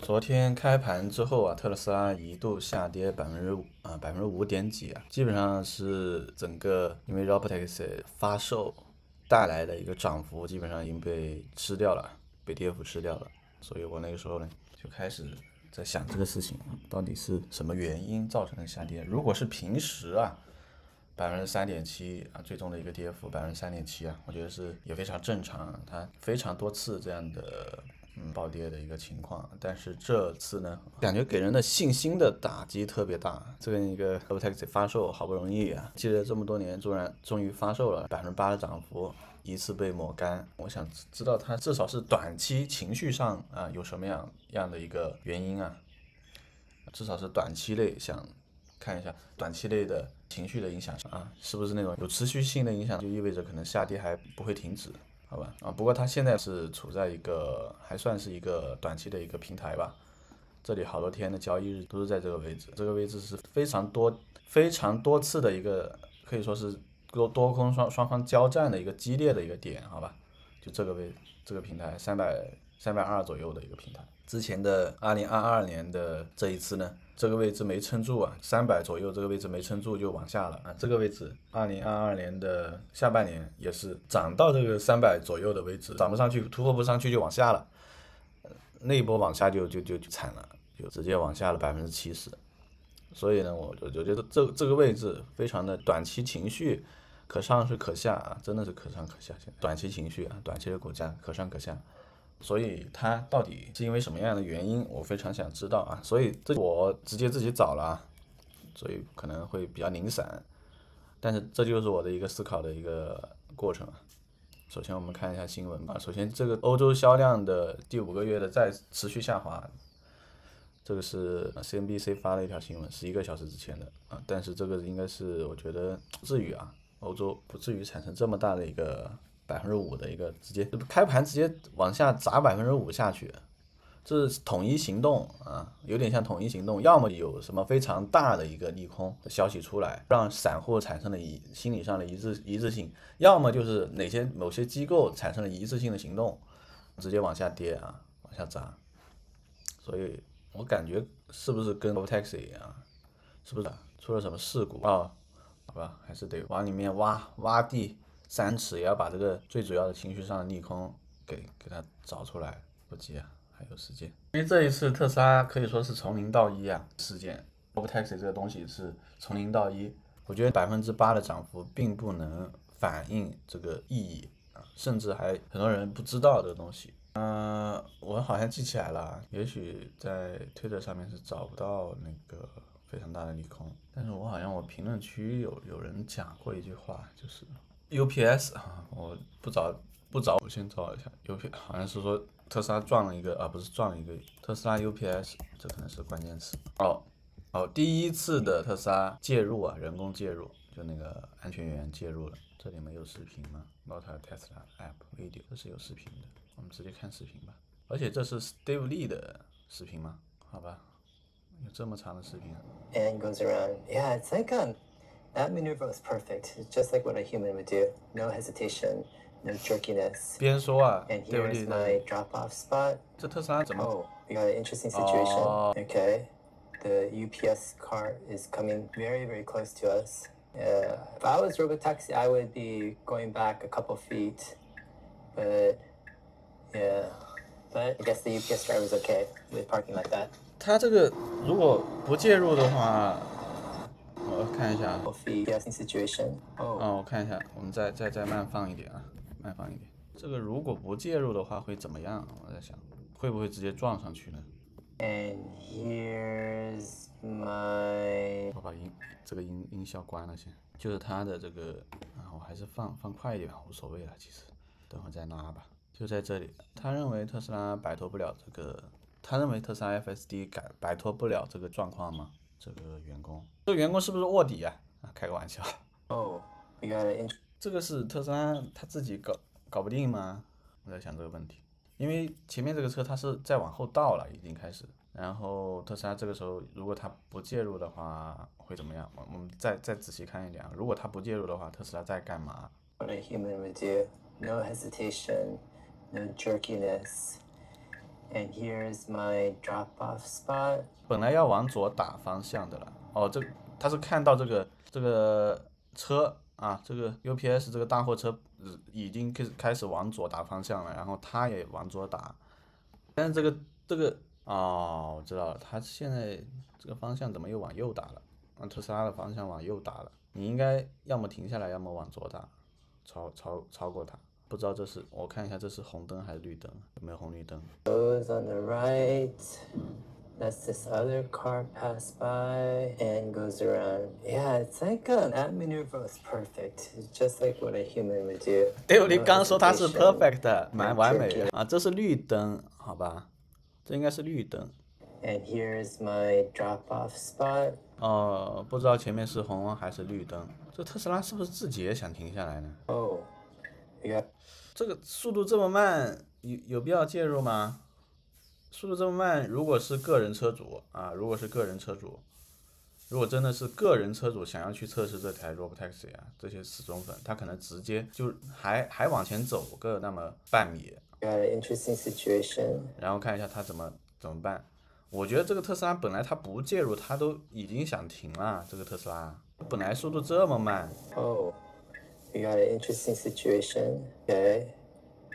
昨天开盘之后啊，特斯拉一度下跌5%点几啊，基本上是整个因为 Robotaxi 发售带来的一个涨幅，基本上已经被吃掉了，被跌幅吃掉了。所以我那个时候呢，就开始在想这个事情到底是什么原因造成的下跌。如果是平时啊，3.7%啊，最终的一个跌幅3.7%啊，我觉得是也非常正常，它非常多次这样的暴跌的一个情况，但是这次呢，感觉给人的信心的打击特别大。这个一个 Robotaxi 发售好不容易啊，记得这么多年，终于发售了8%的涨幅，一次被抹干。我想知道它至少是短期情绪上啊有什么样的一个原因啊，至少是短期内想看一下短期内的情绪的影响啊，是不是那种有持续性的影响，就意味着可能下跌还不会停止。好吧啊，不过它现在是处在一个还算是一个短期的一个平台吧，这里好多天的交易日都是在这个位置，这个位置是非常多次的一个可以说是多空双方交战的一个激烈的一个点，好吧，就这个平台320左右的一个平台。之前的2022年的这一次呢，这个位置没撑住啊，300左右这个位置没撑住就往下了啊。这个位置2022年的下半年也是涨到这个300左右的位置，涨不上去，突破不上去就往下了，那一波往下就惨了，就直接往下了70%。所以呢，我觉得这个位置非常的短期情绪可上是可下啊，真的是可上可下。短期情绪啊，短期的股价可上可下。所以它到底是因为什么样的原因，我非常想知道啊。所以这我直接自己找了啊，所以可能会比较零散，但是这就是我的一个思考的一个过程啊。首先我们看一下新闻吧。首先这个欧洲销量的第5个月的再持续下滑，这个是 CNBC 发了一条新闻，11个小时之前的啊。但是这个应该是我觉得不至于啊，欧洲不至于产生这么大的一个5%的一个直接开盘直接往下砸5%下去，这是统一行动啊，有点像统一行动，要么有什么非常大的一个利空的消息出来，让散户产生了心理上的一致性，要么就是某些机构产生了一致性的行动，直接往下跌啊，往下砸。所以我感觉是不是跟 Robotaxi 啊，是不是出了什么事故啊？好吧，还是得往里面挖地3尺，也要把这个最主要的情绪上的利空给它找出来。不急啊，还有时间。因为这一次特斯拉可以说是从0到1啊，事件 Robotaxi 这个东西是从0到1，我觉得8%的涨幅并不能反映这个意义啊，甚至还很多人不知道这个东西。我好像记起来了，也许在推特上面是找不到那个非常大的利空，但是我好像评论区有人讲过一句话，就是 UPS 啊，我不找，我先找一下 UPS，好像是说特斯拉撞了一个啊，不是撞了一个特斯拉 UPS， 这可能是关键词。第一次的特斯拉介入啊，人工介入，就那个安全员介入了。这里没有视频吗 ？Not a Tesla app video， 这是有视频的，我们直接看视频吧。而且这是 Steve Lee 的视频吗？好吧，有这么长的视频啊。And goes around. Yeah, it's like that maneuver was perfect. It's just like what a human would do. No hesitation, no jerkiness. 边说啊 And ，Steve here's Lee my drop-off spot. 这特斯拉怎么？ Oh, we got an interesting situation. Okay, the UPS car is coming very, very close to us. If I was Robotaxi, I would be going back a couple feet. But yeah, but I guess the UPS driver's okay with parking like that. 他这个如果不介入的话，我看一下啊。Interesting situation. Oh. 我看一下，我们再慢放一点啊，慢放一点。这个如果不介入的话会怎么样？我在想，会不会直接撞上去呢？ And here's my. 我把这个音效关了先，就是它的这个啊，我还是放快一点，无所谓了，其实等会再拉吧。就在这里，他认为特斯拉摆脱不了这个，他认为特斯拉 FSD 摆脱不了这个状况吗？这个员工是不是卧底啊？开个玩笑。Oh, we got an. 这个是特斯拉他自己搞不定吗？我在想这个问题，因为前面这个车它是再往后倒了，已经开始。然后特斯拉这个时候如果它不介入的话会怎么样？我们再仔细看一点，如果它不介入的话，特斯拉在干嘛？ What a human would do. No hesitation, no jerkiness. And here's my drop-off spot. 本来要往左打方向的了。哦，他是看到这个车啊，这个 UPS 这个大货车已经开始往左打方向了，然后他也往左打。但是这个哦，我知道了，他现在这个方向怎么又往右打了？特斯拉的方向往右打了。你应该要么停下来，要么往左打，超过它。不知道这是，我看一下这是红灯还是绿灯，有没有红绿灯 ？Goes on the right. Lets this other car pass by and goes around. Yeah, it's like that maneuver was perfect. It's just like what a human would do. 对，你刚说它是 perfect， 蛮完美的啊。这是绿灯，好吧？这应该是绿灯。And here's my drop-off spot. 哦，不知道前面是红还是绿灯。这特斯拉是不是自己也想停下来呢？Oh, yeah. 这个速度这么慢，有必要介入吗？速度这么慢，如果是个人车主啊，如果真的是个人车主想要去测试这台 Robotaxi 啊，这些死忠粉，他可能直接就还往前走个那么半米。Got an interesting situation. 然后看一下他怎么办。我觉得这个特斯拉本来他不介入，他都已经想停了。这个特斯拉本来速度这么慢。Oh, we got an interesting situation. Okay,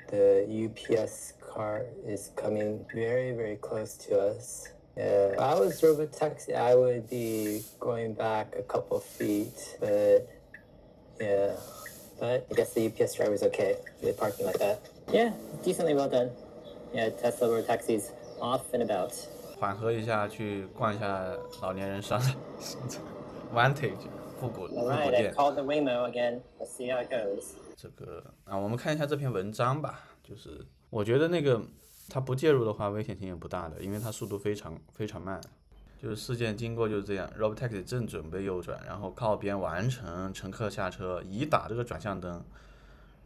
the UPS car is coming very, very close to us. If I was Robotaxi, I would be going back a couple feet, but yeah. But I guess the UPS driver's okay. They're parking like that. Yeah, decently well done. Yeah, Tesla Robotaxi's off and about. 缓和一下，去逛一下老年人商场 ，Vantage 复古店。Alright, I called the Waymo again. Let's see how it goes. 这个啊，我们看一下这篇文章吧。就是我觉得那个它不介入的话，危险性也不大的，因为它速度非常慢。就是事件经过就是这样 ，Robotaxi 正准备右转，然后靠边完成乘客下车，已打这个转向灯，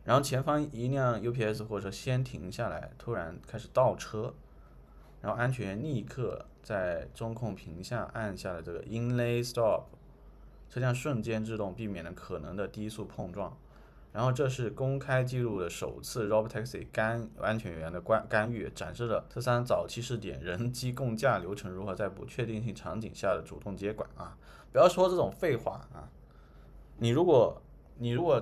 然后前方一辆 UPS 货车先停下来，突然开始倒车。然后安全员立刻在中控屏下按下了这个 In Lane Stop， 车辆瞬间制动，避免了可能的低速碰撞。然后这是公开记录的首次 Robotaxi 安全员的干预，展示了特斯拉早期试点人机共驾流程如何在不确定性场景下的主动接管啊！不要说这种废话啊！你如果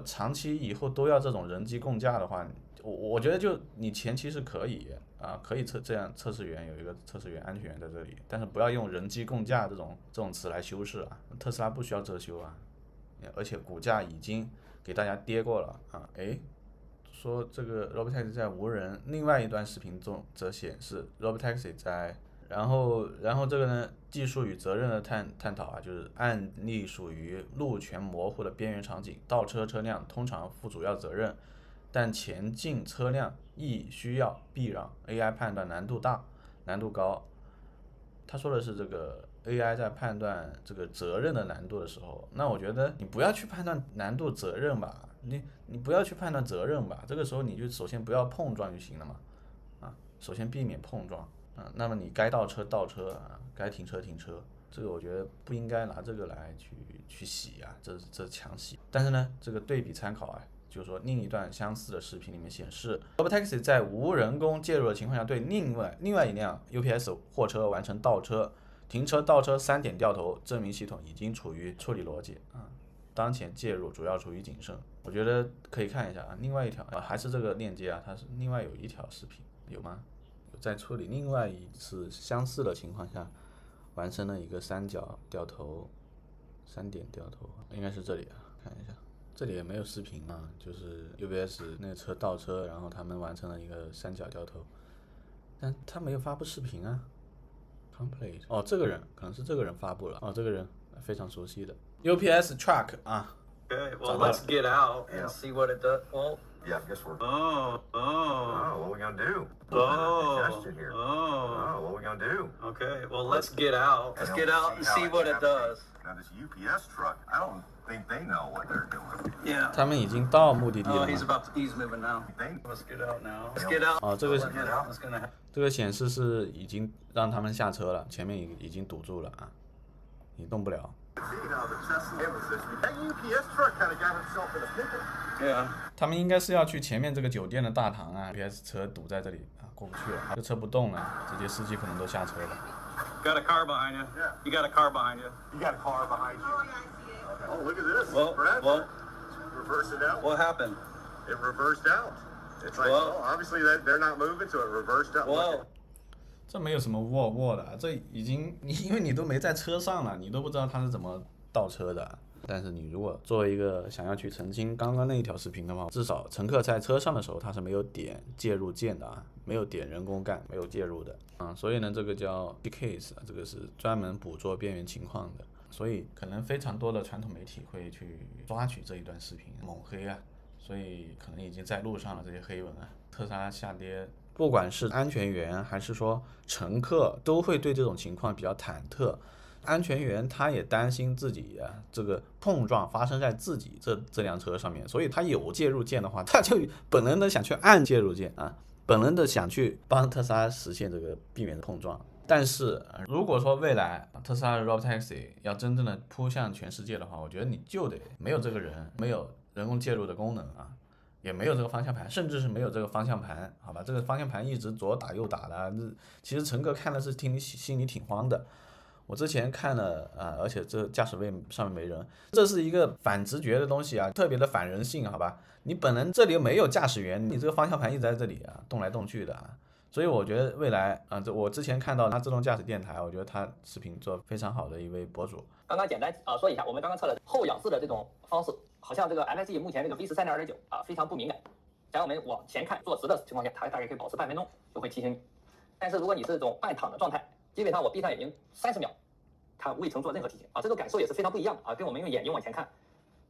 长期以后都要这种人机共驾的话，我觉得就你前期是可以啊，可以这样测试员有一个测试员安全员在这里，但是不要用人机共驾这种词来修饰啊，特斯拉不需要遮羞啊，而且股价已经给大家跌过了啊，说这个 Robotaxi 在无人，另外一段视频中则显示 Robotaxi 在，然后这个呢，技术与责任的探讨啊，就是案例属于路权模糊的边缘场景，倒车车辆通常负主要责任。但前进车辆亦需要避让 ，AI 判断难度大、难度高。他说的是这个 AI 在判断这个责任的难度的时候，那我觉得你不要去判断难度责任吧，你不要去判断责任吧，这个时候你就首先不要碰撞就行了嘛，啊，首先避免碰撞啊，那么你该倒车倒车啊，该停车停车，这个我觉得不应该拿这个来去洗啊，这强洗。但是呢，这个对比参考啊。就是说，另一段相似的视频里面显示 ，Robotaxi 在无人工介入的情况下，对另外一辆 UPS 货车完成倒车、停车、倒车3点掉头，证明系统已经处于处理逻辑啊。当前介入主要处于谨慎。我觉得可以看一下啊，另外一条还是这个链接啊，它是另外有一条视频，有吗？在处理另外一次相似的情况下，完成了一个3角掉头、3点掉头，应该是这里啊，看一下。这里也没有视频啊，就是 UPS 那个车倒车，然后他们完成了一个3角掉头，但他没有发布视频啊。Complete 哦，这个人可能是这个人发布了哦，这个人非常熟悉的 UPS truck 啊。Okay, well let's get out and see what it does. Well, yeah, I guess we're. Oh, what are we gonna do? Oh, Here. oh. What are we gonna do? Okay, well let's get out. Let's get out and see what it does. Now this UPS truck, I don't think they know what they're doing. Yeah. 他们已经到目的地了 Oh, 吗 he's moving now. Let's get out now. Let's get out. 哦，这个这个显示是已经让他们下车了，前面已经堵住了啊，你动不了。See how the Tesla was this week. That UPS truck kind of got himself in a pickle. Yeah. 他们应该是要去前面这个酒店的大堂啊 ，UPS 车堵在这里啊，过不去了，这车不动了，直接司机可能都下车了。Got a car behind you. Yeah. You got a car behind you. You got a car behind you. Okay. Oh, look at this. Well, Brad, well, reverse it out. what happened? It reversed out. It's like, Well- well, obviously they're not moving, so it reversed out. Well, 这没有什么握的，这已经因为你都没在车上了，你都不知道它是怎么倒车的。但是你如果作为一个想要去澄清刚刚那一条视频的话，至少乘客在车上的时候他是没有点介入键的啊，没有点人工干，没有介入的啊，所以呢，这个叫 case， 这个是专门捕捉边缘情况的，所以可能非常多的传统媒体会去抓取这一段视频猛黑啊，所以可能已经在路上了这些黑文啊，特斯拉下跌。不管是安全员还是说乘客，都会对这种情况比较忐忑。安全员他也担心自己这个碰撞发生在自己这辆车上面，所以他有介入键的话，他就本能的想去按介入键啊，本能的想去帮特斯拉实现这个避免碰撞。但是如果说未来特斯拉的 Robotaxi 要真正的扑向全世界的话，我觉得你就得没有这个人，没有人工介入的功能啊。也没有这个方向盘，甚至是没有这个方向盘，好吧？这个方向盘一直左打右打的，其实乘客看的是心里挺慌的。我之前看了而且这驾驶位上面没人，这是一个反直觉的东西啊，特别的反人性，好吧？你本能这里没有驾驶员，你这个方向盘一直在这里啊，动来动去的啊。所以我觉得未来我之前看到他自动驾驶电台，我觉得他视频做得非常好的一位博主。刚刚简单说一下，我们刚刚测了后仰式的这种方式，好像这个 FSD 目前这个 V13.2.9非常不敏感。假如我们往前看坐直的情况下，它大概可以保持半分钟就会提醒你。但是如果你是这种半躺的状态，基本上我闭上眼睛30秒，它未曾做任何提醒这种感受也是非常不一样的跟我们用眼睛往前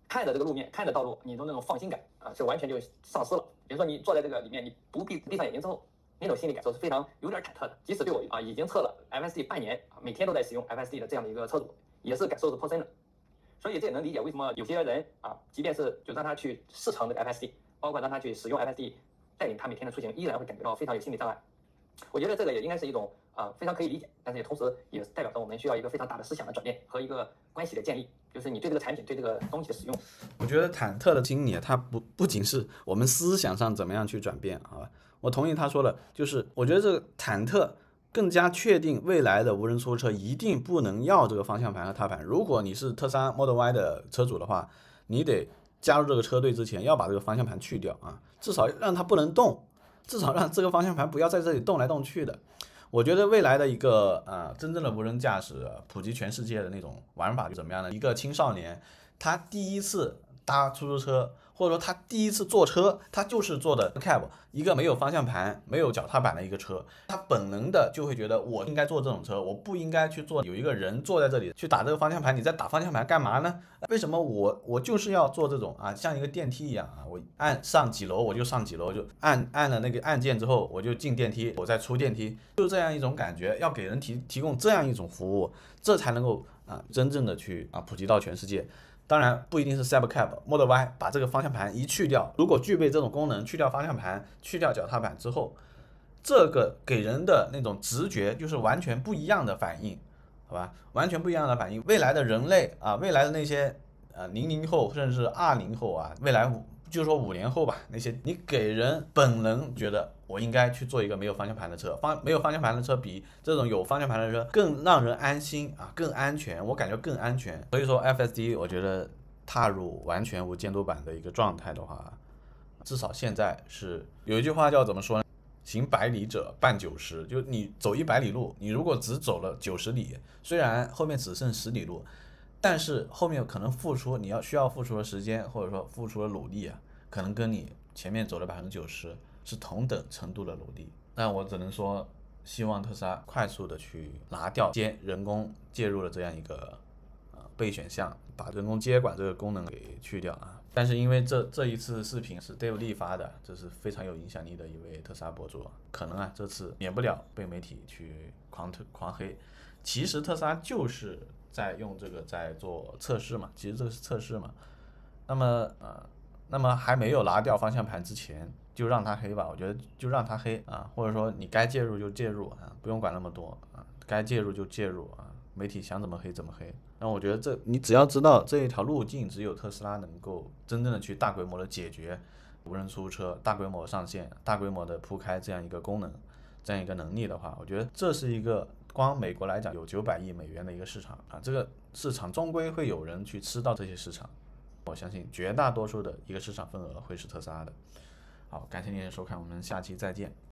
看着这个路面，看着道路，你的那种放心感是完全就丧失了。比如说你坐在这个里面，你不闭上眼睛之后，那种心理感受是非常有点忐忑的。即使对我已经测了 FSD 半年每天都在使用 FSD 的这样的一个车主，也是感受是颇深的。所以这也能理解为什么有些人即便是就让他去试乘这个 FSD， 包括让他去使用 FSD 带领他每天的出行，依然会感觉到非常有心理障碍。我觉得这个也应该是一种非常可以理解，但是也同时也代表着我们需要一个非常大的思想的转变和一个关系的建立，就是你对这个产品对这个东西的使用。我觉得忐忑的心理它不仅是我们思想上怎么样去转变啊，我同意他说的，就是我觉得这个忐忑更加确定未来的无人出租车一定不能要这个方向盘和踏板。如果你是特斯拉 Model Y 的车主的话，你得加入这个车队之前要把这个方向盘去掉至少让它不能动，至少让这个方向盘不要在这里动来动去的。我觉得未来的一个真正的无人驾驶普及全世界的那种玩法就怎么样呢？一个青少年他第一次搭出租车，或者说他第一次坐车，他就是坐的 cab， 一个没有方向盘没有脚踏板的一个车，他本能的就会觉得我应该坐这种车，我不应该去坐有一个人坐在这里去打这个方向盘。你在打方向盘干嘛呢？为什么我就是要做这种像一个电梯一样我按上几楼我就上几楼，就按了那个按键之后我就进电梯，我再出电梯，就这样一种感觉，要给人提供这样一种服务，这才能够真正的去普及到全世界。当然不一定是 Cybercab Model Y 把这个方向盘一去掉，如果具备这种功能，去掉方向盘去掉脚踏板之后，这个给人的那种直觉就是完全不一样的反应，好吧，完全不一样的反应。未来的人类未来的那些00后甚至是20后未来就是说5年后吧，那些你给人本能觉得我应该去做一个没有方向盘的车，没有方向盘的车比这种有方向盘的车更让人安心更安全，我感觉更安全。所以说 FSD 我觉得踏入完全无监督版的一个状态的话，至少现在是有一句话叫怎么说呢？行100里者半90，就你走100里路，你如果只走了90里，虽然后面只剩10里路，但是后面可能你需要付出的时间或者说付出的努力可能跟你前面走的90%是同等程度的努力。但我只能说希望特斯拉快速的去拿掉人工介入的这样一个备选项，把人工接管这个功能给去掉但是因为这一次视频是 Dave 力发的，这是非常有影响力的一位特斯拉博主，可能这次免不了被媒体去狂黑。其实特斯拉就是在用这个在做测试嘛，其实这个是测试嘛。那么还没有拿掉方向盘之前就让他黑吧，我觉得就让他黑或者说你该介入就介入不用管那么多该介入就介入媒体想怎么黑怎么黑。然后我觉得你只要知道这一条路径只有特斯拉能够真正的去大规模的解决无人出租车大规模上线、大规模的铺开这样一个功能、这样一个能力的话，我觉得这是一个光美国来讲有900亿美元的一个市场啊，这个市场终归会有人去吃到这些市场。我相信绝大多数的一个市场份额会是特斯拉的。好，感谢您的收看，我们下期再见。